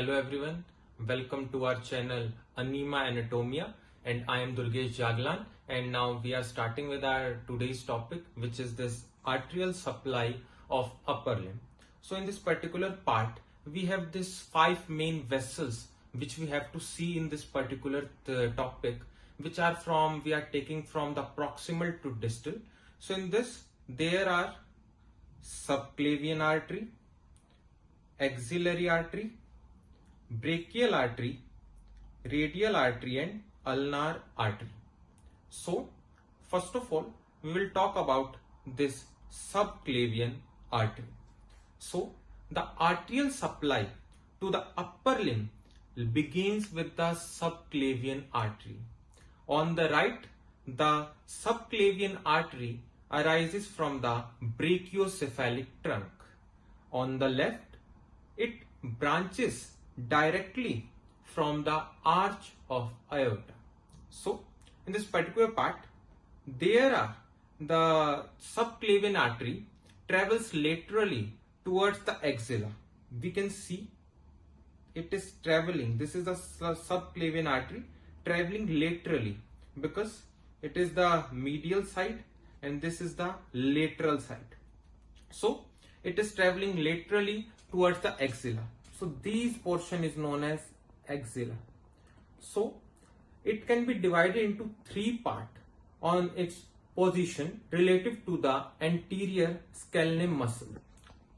Hello everyone, welcome to our channel Anima Anatomia, and I am Durgesh Jaglan, and now we are starting with our today's topic, which is this arterial supply of upper limb. So in this particular part we have this 5 main vessels which we have to see in this particular topic, which are we are taking from the proximal to distal. So in this there are subclavian artery, axillary artery, brachial artery, radial artery and ulnar artery. So first of all we will talk about this subclavian artery. So the arterial supply to the upper limb begins with the subclavian artery. On the right, the subclavian artery arises from the brachiocephalic trunk. On the left, it branches directly from the arch of aorta. So in this particular part, the subclavian artery travels laterally towards the axilla. We can see it is traveling. This is the subclavian artery traveling laterally because it is the medial side and this is the lateral side. So it is traveling laterally towards the axilla. So this portion is known as axilla. So it can be divided into 3 parts on its position relative to the anterior scalene muscle.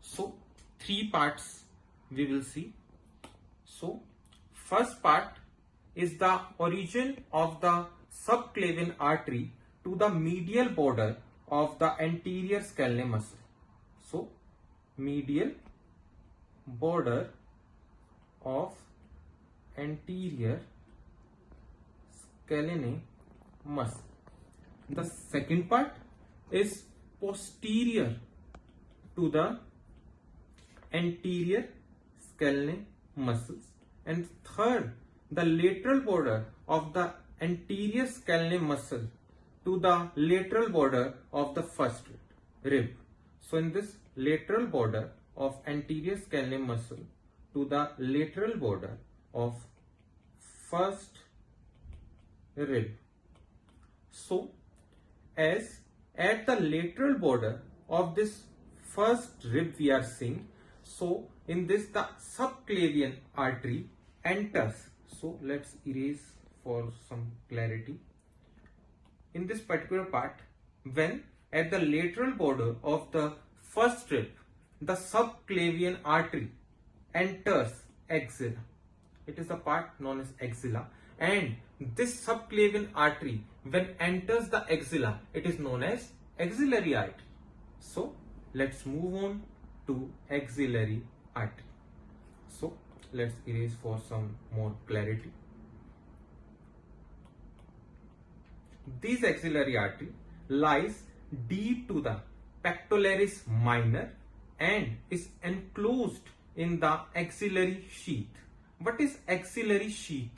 So 3 parts we will see. So first part is the origin of the subclavian artery to the medial border of the anterior scalene muscle. So medial border of anterior scalene muscle. The second part is posterior to the anterior scalene muscles, and third, the lateral border of the anterior scalene muscle to the lateral border of the first rib. So in this lateral border of anterior scalene muscle to the lateral border of first rib. So as at the lateral border of this first rib we are seeing, so in this the subclavian artery enters. So let's erase for some clarity. In this particular part, when at the lateral border of the first rib, the subclavian artery enters axilla. It is the part known as axilla, and this subclavian artery when enters the axilla, it is known as axillary artery. So let's move on to axillary artery. So let's erase for some more clarity. This axillary artery lies deep to the pectoralis minor and is enclosed in the axillary sheath. What is axillary sheath?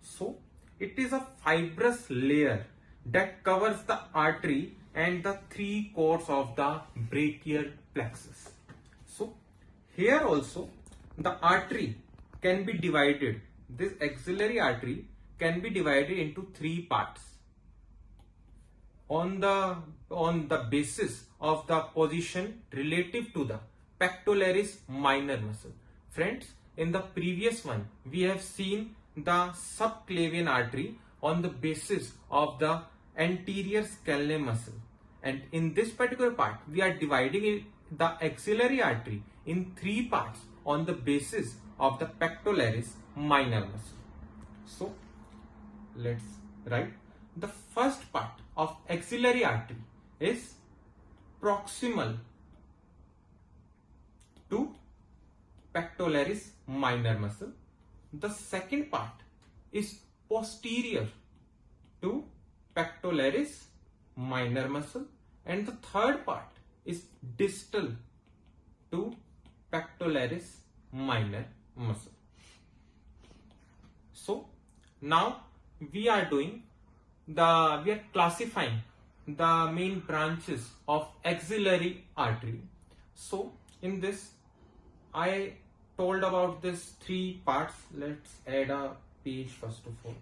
So it is a fibrous layer that covers the artery and the 3 cords of the brachial plexus. So here also the artery can be divided. This axillary artery can be divided into 3 parts on the basis of the position relative to the pectoralis minor muscle. Friends, in the previous one we have seen the subclavian artery on the basis of the anterior scalene muscle, and in this particular part we are dividing the axillary artery in 3 parts on the basis of the pectoralis minor muscle. So let's write. The first part of axillary artery is proximal to pectoralis minor muscle. The second part is posterior to pectoralis minor muscle, and the third part is distal to pectoralis minor muscle. So Now we are classifying the main branches of axillary artery. So in this, I told about this three parts. Let's add a page first of all.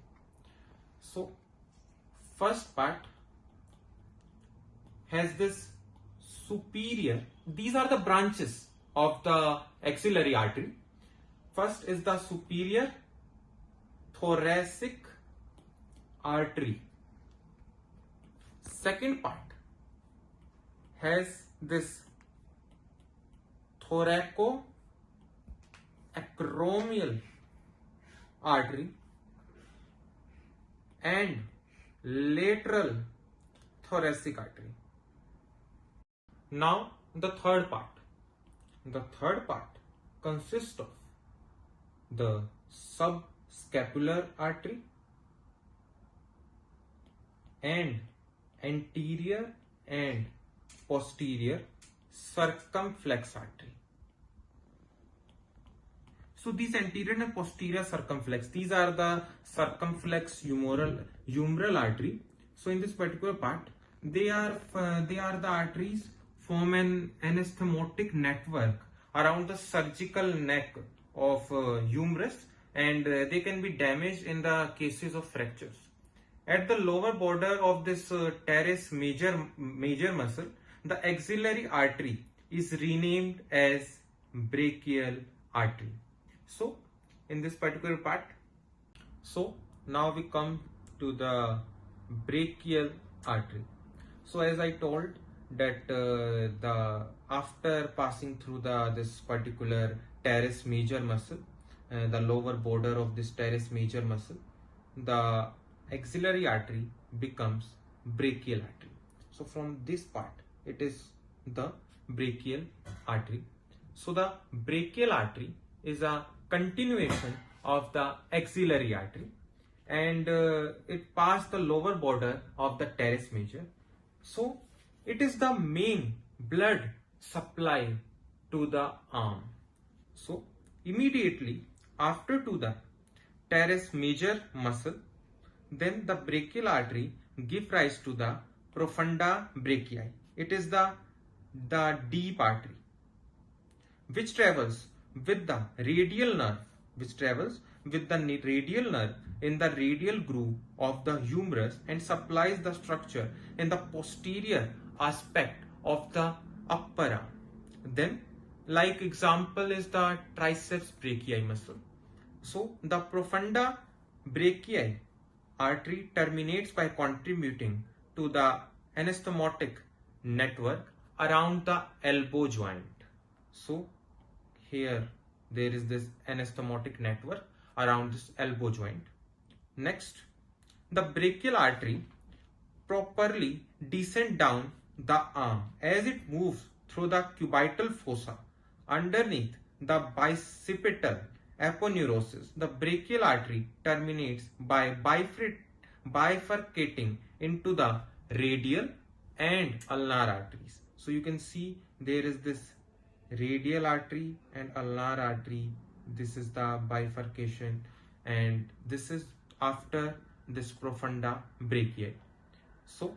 So first part has this superior. These are the branches of the axillary artery. First is the superior thoracic artery. Second part has this thoracoacromial artery and lateral thoracic artery. Now the third part. The third part consists of the subscapular artery and anterior and posterior circumflex artery. So these anterior and posterior circumflex, these are the circumflex humeral artery. So in this particular part, they are the arteries form an anastomotic network around the surgical neck of humerus, and they can be damaged in the cases of fractures. At the lower border of this teres major muscle, the axillary artery is renamed as brachial artery. So in this particular part, so now we come to the brachial artery. So as I told that after passing through this particular teres major muscle, the lower border of this teres major muscle, the axillary artery becomes brachial artery. So from this part, it is the brachial artery. So the brachial artery is a continuation of the axillary artery, and it passed the lower border of the teres major. So it is the main blood supply to the arm. So immediately after to the teres major muscle, then the brachial artery give rise to the profunda brachii. It is the deep artery which travels with the radial nerve, in the radial groove of the humerus and supplies the structure in the posterior aspect of the upper arm. Then, like example is the triceps brachii muscle. So the profunda brachii artery terminates by contributing to the anastomotic network around the elbow joint. So here there is this anastomotic network around this elbow joint. Next, the brachial artery properly descends down the arm as it moves through the cubital fossa underneath the bicipital aponeurosis. The brachial artery terminates by bifurcating into the radial and ulnar arteries. So you can see there is this radial artery and ulnar artery. This is the bifurcation, and this is after this profunda brachii. So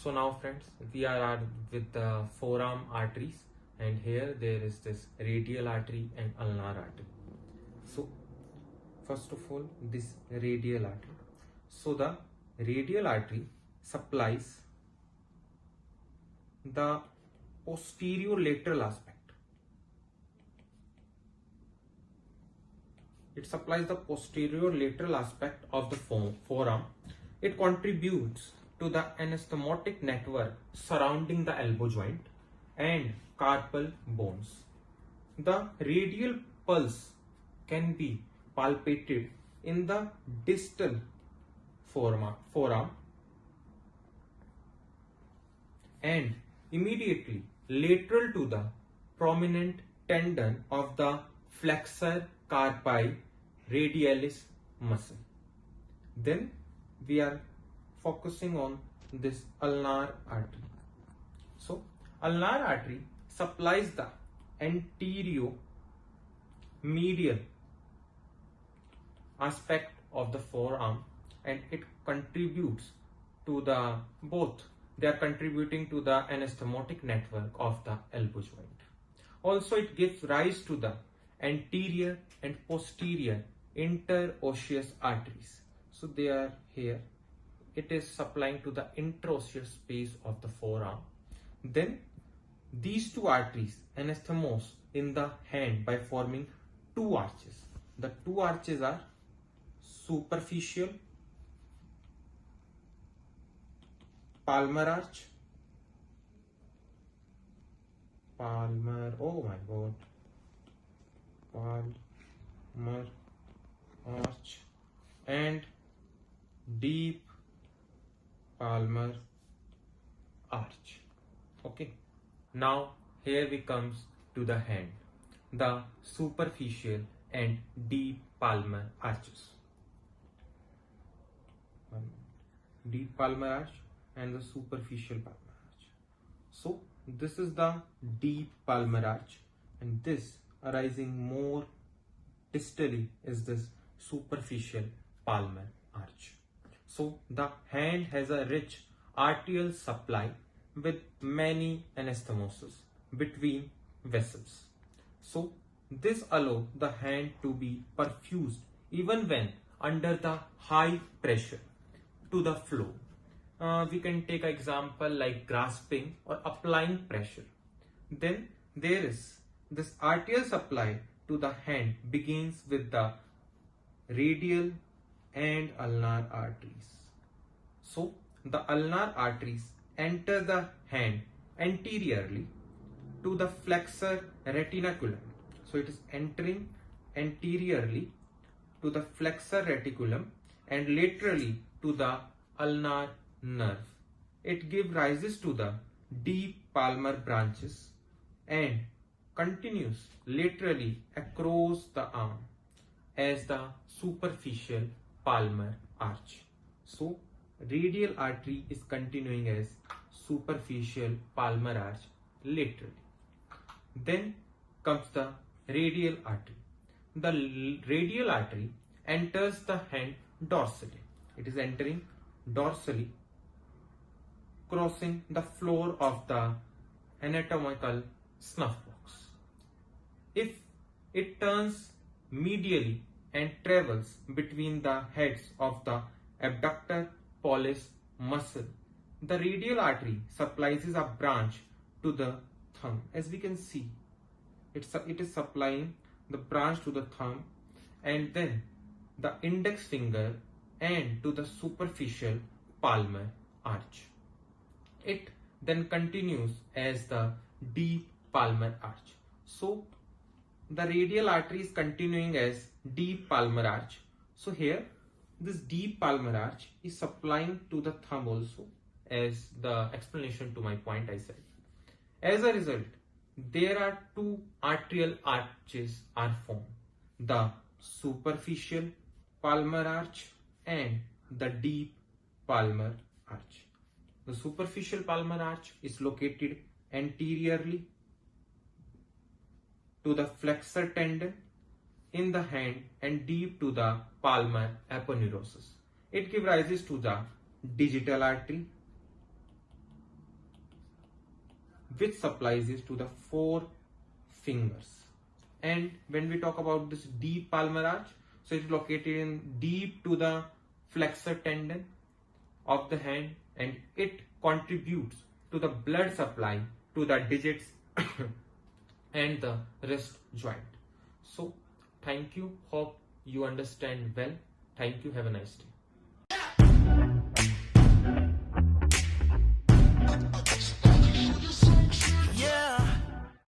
now friends, we are with the forearm arteries, and here there is this radial artery and ulnar artery. So first of all, this radial artery. So the radial artery supplies the posterior lateral aspect. It supplies the posterior lateral aspect of the forearm. It contributes to the anastomotic network surrounding the elbow joint and carpal bones. The radial pulse can be palpated in the distal forearm, and immediately lateral to the prominent tendon of the flexor carpi radialis muscle. Then we are focusing on this ulnar artery. So ulnar artery supplies the anterior medial aspect of the forearm, and it contributes to the both. They are contributing to the anastomotic network of the elbow joint. Also, it gives rise to the anterior and posterior interosseous arteries. So they are here. It is supplying to the interosseous space of the forearm. Then these two arteries anastomose in the hand by forming two arches. The two arches are superficial palmar arch, palmar arch, and deep palmar arch. Okay, now here we comes to the hand, the superficial and deep palmar arches. Deep palmar arch and the superficial palmar arch. So this is the deep palmar arch, and this arising more distally is this superficial palmar arch. So the hand has a rich arterial supply with many anastomoses between vessels. So this allows the hand to be perfused even when under the high pressure to the flow. We can take an example like grasping or applying pressure. Then there is this arterial supply to the hand begins with the radial and ulnar arteries. So the ulnar arteries enter the hand anteriorly to the flexor reticulum. So it is entering anteriorly to the flexor reticulum and laterally to the ulnar nerve. It gives rises to the deep palmar branches and continues laterally across the arm as the superficial palmar arch. So radial artery is continuing as superficial palmar arch laterally. Then comes the radial artery. The radial artery enters the hand dorsally. It is entering dorsally, crossing the floor of the anatomical snuff box. If it turns medially and travels between the heads of the abductor pollicis muscle, the radial artery supplies a branch to the thumb. As we can see, it is supplying the branch to the thumb and then the index finger and to the superficial palmar arch. It then continues as the deep palmar arch. So the radial artery is continuing as deep palmar arch. So here this deep palmar arch is supplying to the thumb also, as the explanation to my point I said. As a result, there are two arterial arches are formed, the superficial palmar arch and the deep palmar arch. The superficial palmar arch is located anteriorly to the flexor tendon in the hand and deep to the palmar aponeurosis. It gives rise to the digital artery, which supplies it to the four fingers. And when we talk about this deep palmar arch, so it is located in deep to the flexor tendon of the hand and it contributes to the blood supply to the digits and the wrist joint. So thank you. Hope you understand well. Thank you. Have a nice day.